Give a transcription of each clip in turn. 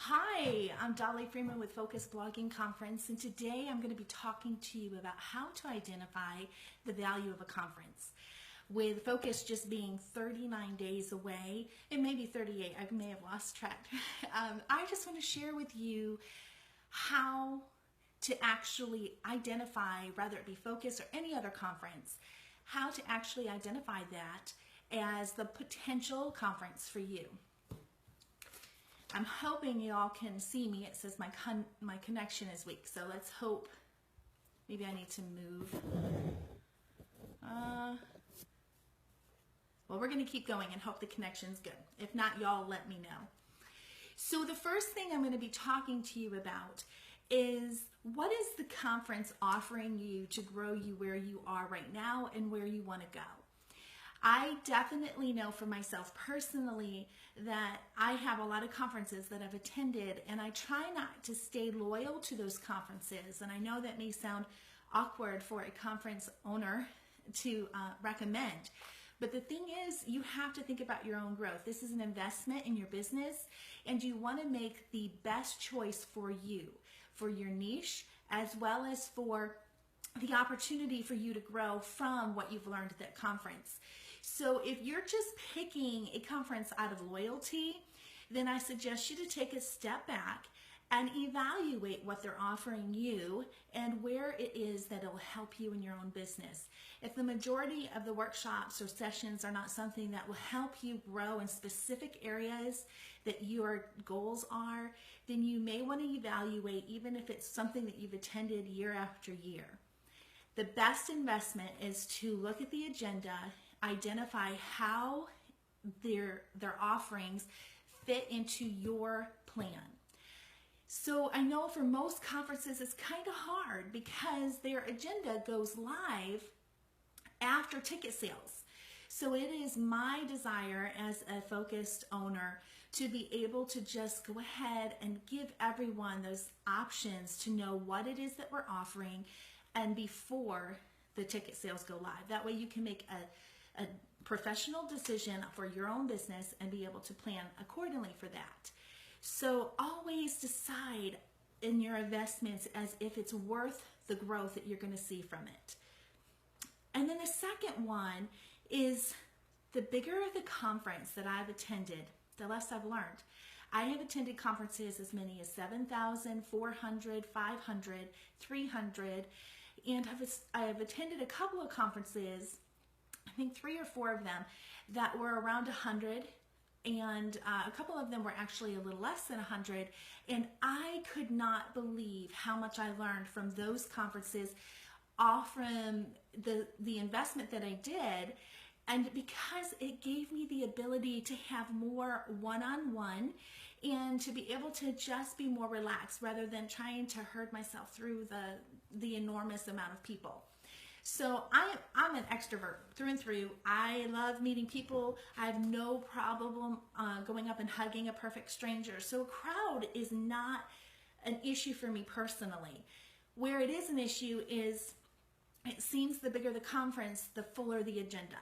Hi, I'm Dolly Freeman with Focus Blogging Conference, and today I'm going to be talking to you about how to identify the value of a conference. With Focus just being 39 days away, it may be 38, I may have lost track. I just want to share with you how to actually identify, whether it be Focus or any other conference, how to actually identify that as the potential conference for you. I'm hoping you all can see me. It says my connection is weak, so let's hope. Maybe I need to move. Well, we're going to keep going and hope the connection's good. If not, y'all let me know. So the first thing I'm going to be talking to you about is what is the conference offering you to grow you where you are right now and where you want to go. I definitely know for myself personally that I have a lot of conferences that I've attended, and I try not to stay loyal to those conferences. And I know that may sound awkward for a conference owner to recommend, but the thing is, you have to think about your own growth. This is an investment in your business, and you want to make the best choice for you, for your niche, as well as for the opportunity for you to grow from what you've learned at that conference. So if you're just picking a conference out of loyalty, then I suggest you to take a step back and evaluate what they're offering you and where it is that it'll help you in your own business. If the majority of the workshops or sessions are not something that will help you grow in specific areas that your goals are, then you may want to evaluate, even if it's something that you've attended year after year. The best investment is to look at the agenda, identify how their offerings fit into your plan. So I know for most conferences it's kind of hard because their agenda goes live after ticket sales. So it is my desire as a focused owner to be able to just go ahead and give everyone those options to know what it is that we're offering and before the ticket sales go live. That way you can make a professional decision for your own business and be able to plan accordingly for that. So always decide in your investments as if it's worth the growth that you're going to see from it. And then the second one is the bigger the conference that I've attended, the less I've learned. I have attended conferences as many as 7,000, 400, 500, 300, and I have attended a couple of conferences, I think 3 or 4 of them, that were around 100, and a couple of them were actually a little less than 100, and I could not believe how much I learned from those conferences, all from the investment that I did, and because it gave me the ability to have more one-on-one and to be able to just be more relaxed rather than trying to herd myself through the enormous amount of people. So I'm an extrovert through and through. I love meeting people. I have no problem going up and hugging a perfect stranger. So a crowd is not an issue for me personally. Where it is an issue is it seems the bigger the conference, the fuller the agenda.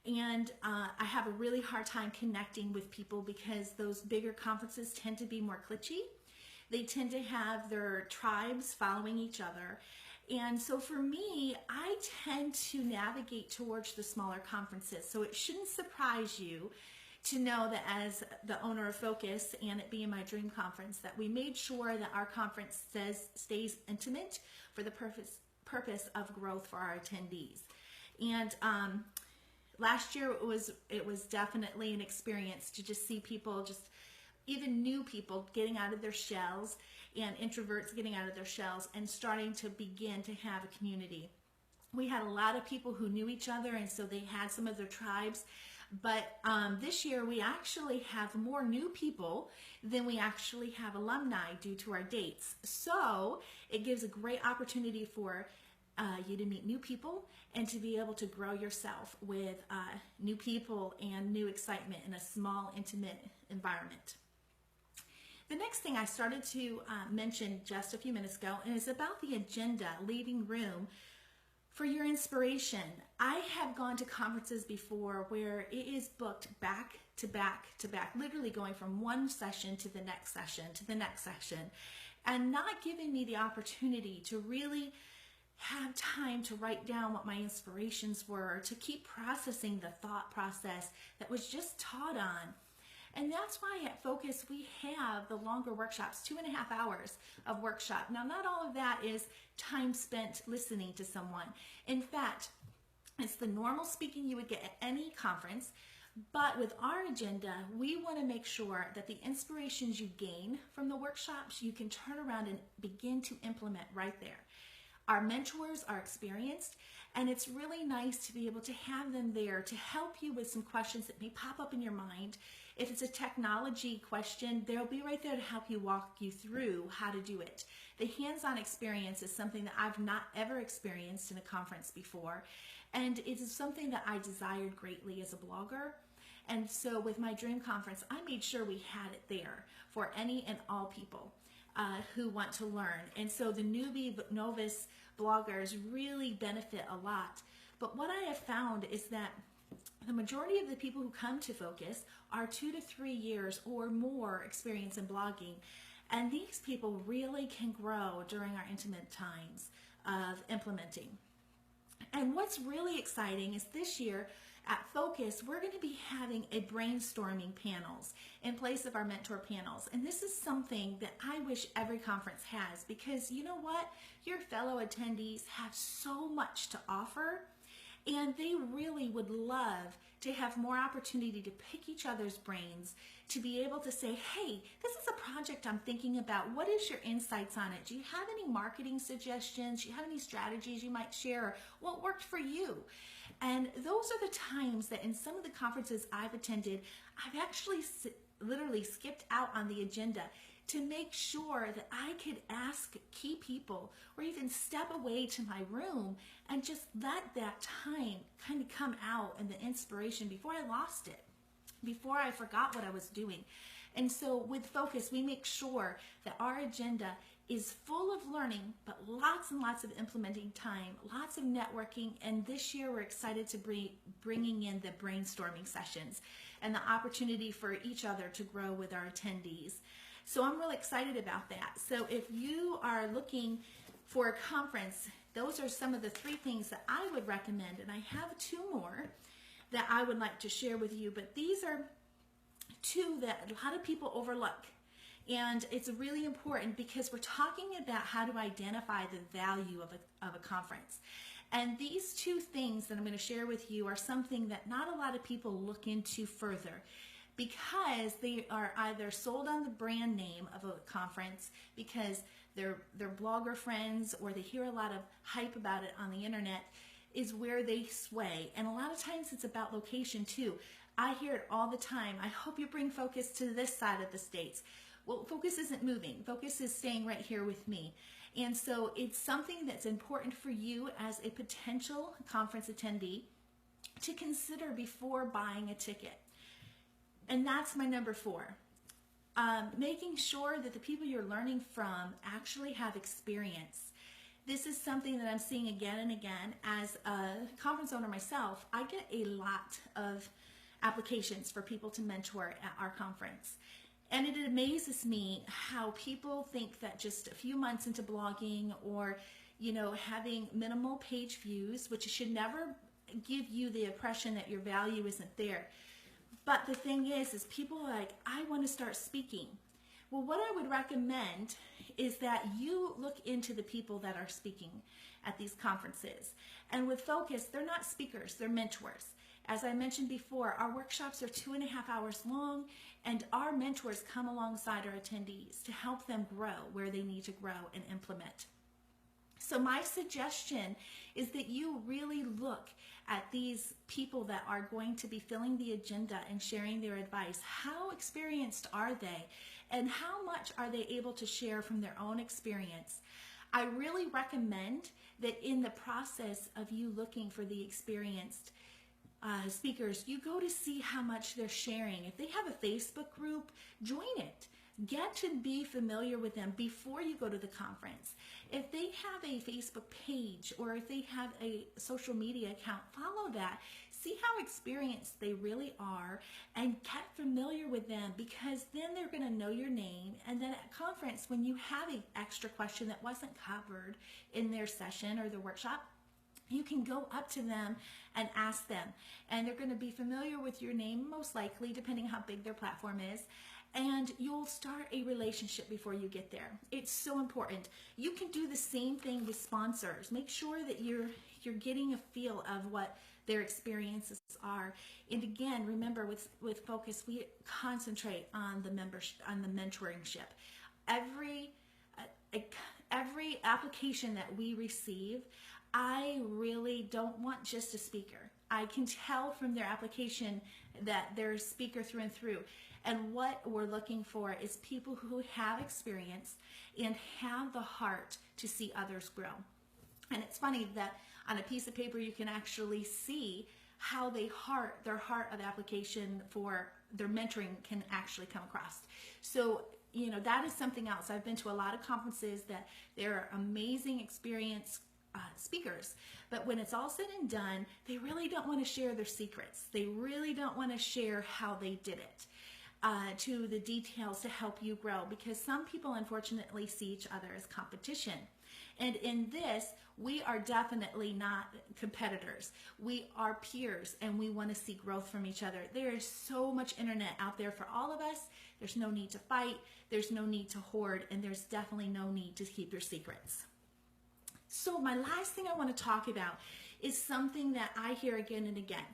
And I have a really hard time connecting with people because those bigger conferences tend to be more glitchy. They tend to have their tribes following each other. And so for me, I tend to navigate towards the smaller conferences. So it shouldn't surprise you to know that as the owner of Focus and it being my dream conference, that we made sure that our conference stays intimate for the purpose of growth for our attendees. And last year it was definitely an experience to just see people, just even new people getting out of their shells and introverts getting out of their shells and starting to begin to have a community. We had a lot of people who knew each other, and so they had some of their tribes. But this year we actually have more new people than we actually have alumni due to our dates. So it gives a great opportunity for you to meet new people and to be able to grow yourself with new people and new excitement in a small, intimate environment. The next thing I started to mention just a few minutes ago is about the agenda, leaving room For your inspiration, I have gone to conferences before where it is booked back to back to back, literally going from one session to the next session to the next session, and not giving me the opportunity to really have time to write down what my inspirations were, to keep processing the thought process that was just taught on. And that's why at Focus we have the longer workshops, 2.5 hours of workshop. Now, not all of that is time spent listening to someone. In fact, it's the normal speaking you would get at any conference, but with our agenda, we want to make sure that the inspirations you gain from the workshops, you can turn around and begin to implement right there. Our mentors are experienced, and it's really nice to be able to have them there to help you with some questions that may pop up in your mind. If it's a technology question, they'll be right there to help you walk you through how to do it. The hands-on experience is something that I've not ever experienced in a conference before, and it is something that I desired greatly as a blogger. And so with my dream conference, I made sure we had it there for any and all people who want to learn. And so the newbie novice bloggers really benefit a lot. But what I have found is that the majority of the people who come to Focus are 2 to 3 years or more experience in blogging. And these people really can grow during our intimate times of implementing. And what's really exciting is this year at Focus, we're going to be having a brainstorming panels in place of our mentor panels. And this is something that I wish every conference has, because you know what? Your fellow attendees have so much to offer, and they really would love to have more opportunity to pick each other's brains, to be able to say, hey, this is a project I'm thinking about. What is your insights on it? Do you have any marketing suggestions? Do you have any strategies you might share? Or what worked for you? And those are the times that in some of the conferences I've attended, I've actually literally skipped out on the agenda to make sure that I could ask key people or even step away to my room and just let that time kind of come out and the inspiration before I lost it, before I forgot what I was doing. And so with Focus, we make sure that our agenda is full of learning, but lots and lots of implementing time, lots of networking, and this year we're excited to be bringing in the brainstorming sessions and the opportunity for each other to grow with our attendees. So I'm really excited about that. So if you are looking for a conference, those are some of the 3 things that I would recommend, and I have 2 more that I would like to share with you, but these are 2 that a lot of people overlook. And it's really important because we're talking about how to identify the value of a conference. And these 2 things that I'm going to share with you are something that not a lot of people look into further, because they are either sold on the brand name of a conference because they're blogger friends, or they hear a lot of hype about it on the internet, is where they sway. And a lot of times it's about location too. I hear it all the time. I hope you bring Focus to this side of the States. Well, Focus isn't moving. Focus is staying right here with me. And so it's something that's important for you as a potential conference attendee to consider before buying a ticket. And that's my number 4. Making sure that the people you're learning from actually have experience. This is something that I'm seeing again and again. As a conference owner myself, I get a lot of applications for people to mentor at our conference. And it amazes me how people think that just a few months into blogging, or having minimal page views, which should never give you the impression that your value isn't there. But the thing is people are like, I want to start speaking. Well, what I would recommend is that you look into the people that are speaking at these conferences. And with Focus, they're not speakers, they're mentors. As I mentioned before, our workshops are 2.5 hours long, and our mentors come alongside our attendees to help them grow where they need to grow and implement. So my suggestion is that you really look at these people that are going to be filling the agenda and sharing their advice. How experienced are they? And how much are they able to share from their own experience? I really recommend that in the process of you looking for the experienced speakers, you go to see how much they're sharing. If they have a Facebook group, join it. Get to be familiar with them before you go to the conference. If they have a Facebook page or if they have a social media account, follow that. See how experienced they really are and get familiar with them, because then they're going to know your name. And then at conference, when you have an extra question that wasn't covered in their session or their workshop, you can go up to them and ask them. And they're going to be familiar with your name, most likely, depending how big their platform is. And you'll start a relationship before you get there. It's so important. You can do the same thing with sponsors. Make sure that you're getting a feel of what their experiences are. And again, remember, with Focus, we concentrate on the membership, on the mentoringship. Every application that we receive, I really don't want just a speaker. I can tell from their application that they're a speaker through and through. And what we're looking for is people who have experience and have the heart to see others grow. And it's funny that on a piece of paper you can actually see how their heart of application for their mentoring can actually come across. So, you know, that is something else. I've been to a lot of conferences that there are amazing experienced speakers, but when it's all said and done, they really don't want to share their secrets. They really don't want to share how they did it to the details to help you grow, because some people unfortunately see each other as competition. And in this, we are definitely not competitors. We are peers, and we want to see growth from each other. There is so much internet out there for all of us. There's no need to fight. There's no need to hoard, and there's definitely no need to keep your secrets. So my last thing I want to talk about is something that I hear again and again,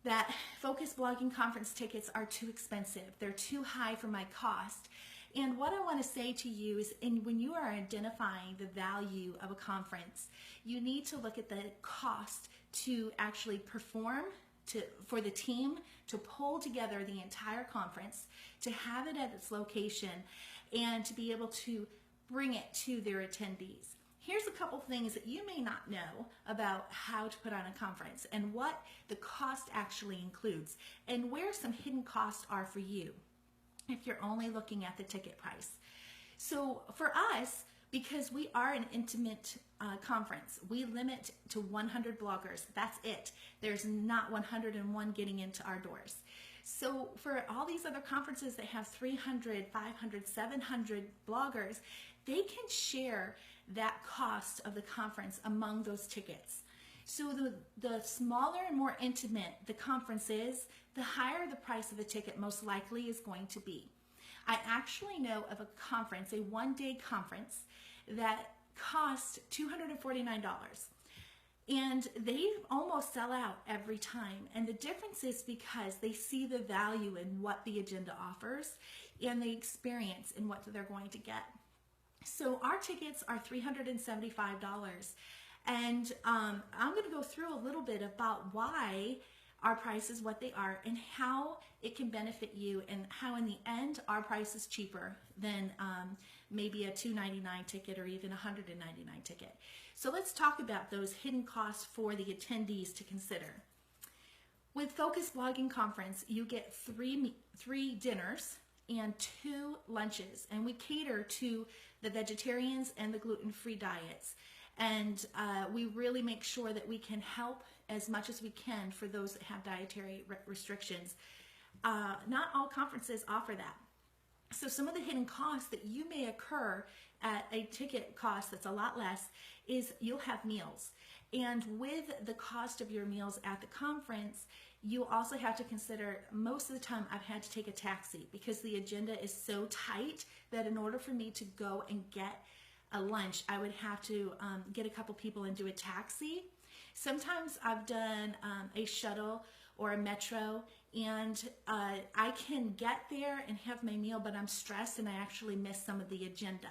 that Focus Blogging Conference tickets are too expensive. They're too high for my cost. And what I want to say to you is, when you are identifying the value of a conference, you need to look at the cost to actually perform, for the team to pull together the entire conference, to have it at its location, and to be able to bring it to their attendees. Here's a couple things that you may not know about how to put on a conference and what the cost actually includes, and where some hidden costs are for you if you're only looking at the ticket price. So for us, because we are an intimate conference, we limit to 100 bloggers. That's it. There's not 101 getting into our doors. So for all these other conferences that have 300, 500, 700 bloggers, they can share that cost of the conference among those tickets. So the smaller and more intimate the conference is, the higher the price of the ticket most likely is going to be. I actually know of a conference, a one-day conference, that cost $249. And they almost sell out every time. And the difference is because they see the value in what the agenda offers and the experience in what they're going to get. So our tickets are $375. And I'm going to go through a little bit about why our price is what they are and how it can benefit you, and how in the end our price is cheaper than maybe a $299 ticket or even a $199 ticket. So let's talk about those hidden costs for the attendees to consider. With Focus Blogging Conference, you get three dinners and 2 lunches, and we cater to the vegetarians and the gluten-free diets. And we really make sure that we can help as much as we can for those that have dietary restrictions. Not all conferences offer that. So some of the hidden costs that you may occur at a ticket cost that's a lot less is you'll have meals. And with the cost of your meals at the conference, you also have to consider, most of the time I've had to take a taxi because the agenda is so tight that in order for me to go and get a lunch, I would have to get a couple people and do a taxi. Sometimes I've done a shuttle or a metro, and I can get there and have my meal, but I'm stressed and I actually miss some of the agenda.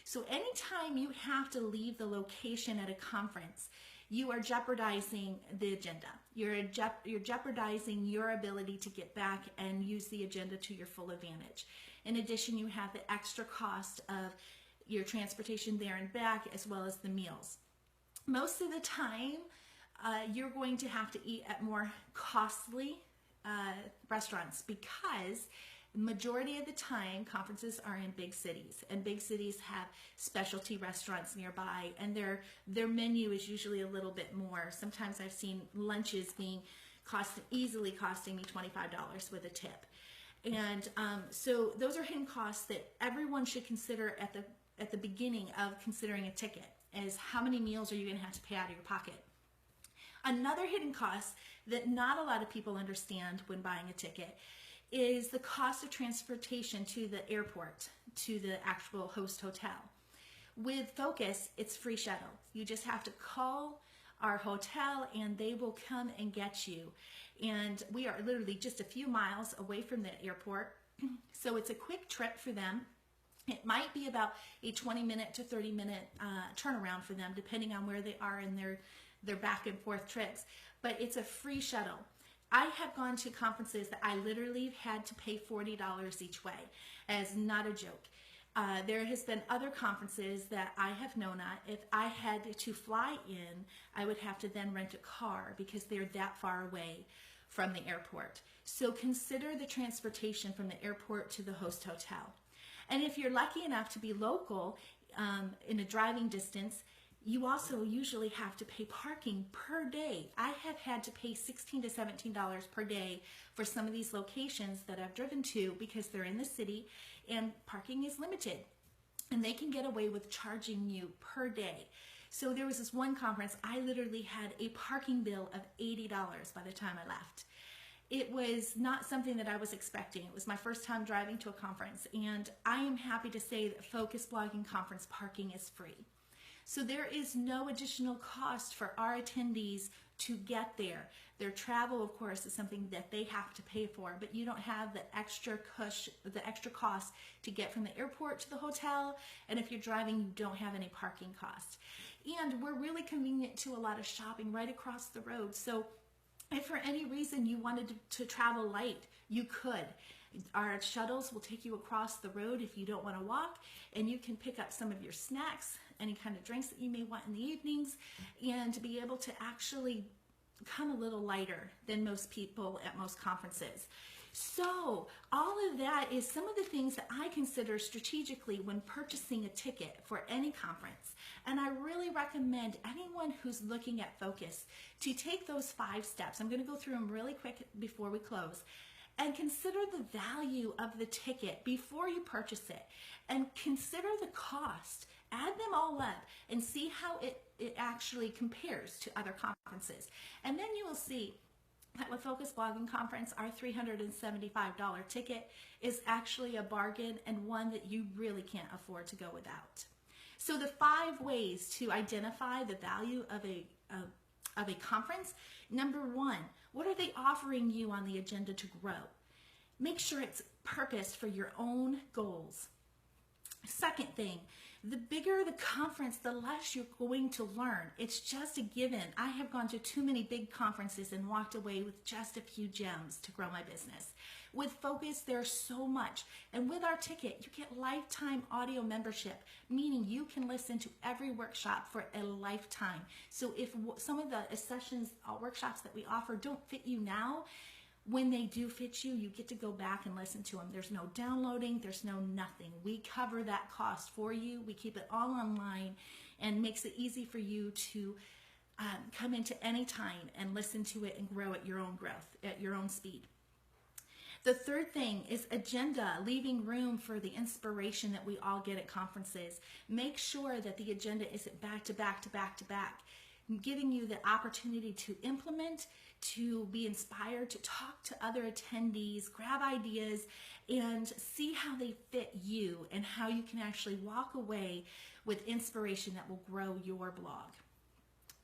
So anytime you have to leave the location at a conference, you are jeopardizing the agenda. You're jeopardizing your ability to get back and use the agenda to your full advantage. In addition, you have the extra cost of your transportation there and back, as well as the meals. Most of the time, you're going to have to eat at more costly restaurants because majority of the time, conferences are in big cities, and big cities have specialty restaurants nearby, and their menu is usually a little bit more. Sometimes I've seen lunches being easily costing me $25 with a tip. And so those are hidden costs that everyone should consider at the beginning of considering a ticket, is how many meals are you going to have to pay out of your pocket. Another hidden cost that not a lot of people understand when buying a ticket is the cost of transportation to the airport, to the actual host hotel. With Focus, it's free shuttle. You just have to call our hotel and they will come and get you. And we are literally just a few miles away from the airport, so it's a quick trip for them. It might be about a 20-minute to 30-minute turnaround for them, depending on where they are in their back and forth trips. But it's a free shuttle. I have gone to conferences that I literally had to pay $40 each way, as not a joke. There has been other conferences that I have known at. If I had to fly in, I would have to then rent a car because they're that far away from the airport. So consider the transportation from the airport to the host hotel. And if you're lucky enough to be local, in a driving distance, you also usually have to pay parking per day. I have had to pay $16 to $17 per day for some of these locations that I've driven to because they're in the city and parking is limited. And they can get away with charging you per day. So there was this one conference, I literally had a parking bill of $80 by the time I left. It was not something that I was expecting. It was my first time driving to a conference, and I am happy to say that Focus Blogging Conference parking is free. So there is no additional cost for our attendees to get there. Their travel, of course, is something that they have to pay for, but you don't have the extra cost to get from the airport to the hotel, and if you're driving, you don't have any parking costs. And we're really convenient to a lot of shopping right across the road. So if for any reason you wanted to travel light, you could. Our shuttles will take you across the road if you don't want to walk, and you can pick up some of your snacks, any kind of drinks that you may want in the evenings, and be able to actually come a little lighter than most people at most conferences. So all of that is some of the things that I consider strategically when purchasing a ticket for any conference. And I really recommend anyone who's looking at Focus to take those 5 steps. I'm going to go through them really quick before we close. And consider the value of the ticket before you purchase it. And consider the cost. Add them all up and see how it actually compares to other conferences. And then you will see that with Focus Blogging Conference, our $375 ticket is actually a bargain and one that you really can't afford to go without. So the 5 ways to identify the value of a conference. Number 1, what are they offering you on the agenda to grow? Make sure it's purposed for your own goals. Second thing, the bigger the conference, the less you're going to learn. It's just a given. I have gone to too many big conferences and walked away with just a few gems to grow my business. With Focus, there's so much. And with our ticket, you get lifetime audio membership, meaning you can listen to every workshop for a lifetime. So if some of the sessions, workshops that we offer don't fit you now, when they do fit you, you get to go back and listen to them. There's no downloading, there's no nothing. We cover that cost for you. We keep it all online and makes it easy for you to come into any time and listen to it and grow at your own growth, at your own speed. The third thing is agenda, leaving room for the inspiration that we all get at conferences. Make sure that the agenda isn't back to back to back to back, giving you the opportunity to implement, to be inspired, to talk to other attendees, grab ideas, and see how they fit you and how you can actually walk away with inspiration that will grow your blog.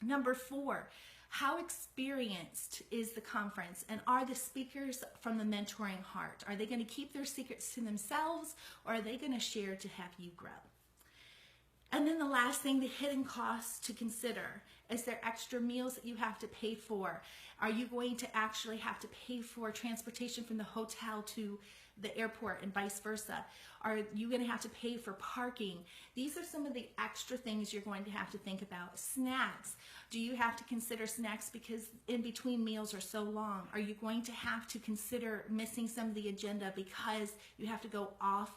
Number 4, how experienced is the conference, and are the speakers from the mentoring heart? Are they going to keep their secrets to themselves, or are they going to share to have you grow? And then the last thing, the hidden costs to consider. Is there extra meals that you have to pay for? Are you going to actually have to pay for transportation from the hotel to the airport and vice versa? Are you going to have to pay for parking? These are some of the extra things you're going to have to think about. Snacks. Do you have to consider snacks because in between meals are so long? Are you going to have to consider missing some of the agenda because you have to go off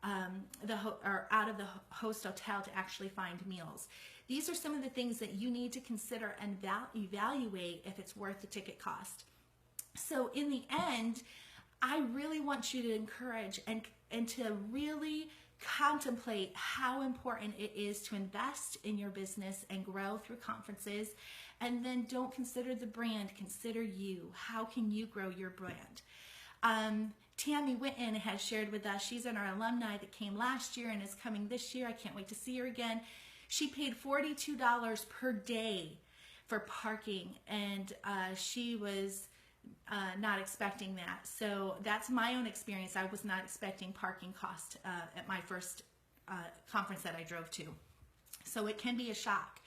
or out of the host hotel to actually find meals? These are some of the things that you need to consider and evaluate if it's worth the ticket cost. So in the end, I really want you to encourage and to really contemplate how important it is to invest in your business and grow through conferences. And then don't consider the brand, consider you. How can you grow your brand? Tammy Whitten has shared with us, she's in our alumni that came last year and is coming this year. I can't wait to see her again. She paid $42 per day for parking, and she was not expecting that. So that's my own experience. I was not expecting parking cost at my first conference that I drove to. So it can be a shock.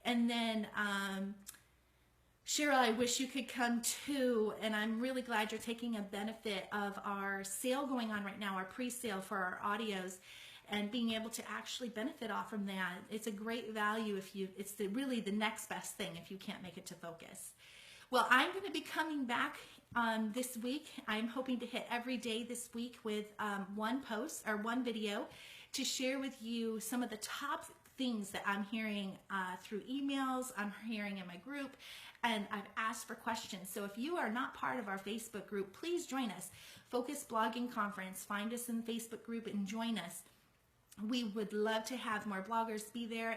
And then Cheryl, I wish you could come too, and I'm really glad you're taking a benefit of our sale going on right now, our pre-sale for our audios, and being able to actually benefit off from that. It's a great value it's really the next best thing if you can't make it to Focus. Well, I'm going to be coming back this week. I'm hoping to hit every day this week with one post or one video to share with you some of the top things that I'm hearing through emails, I'm hearing in my group, and I've asked for questions. So if you are not part of our Facebook group, please join us. Focus Blogging Conference. Find us in the Facebook group and join us. We would love to have more bloggers be there.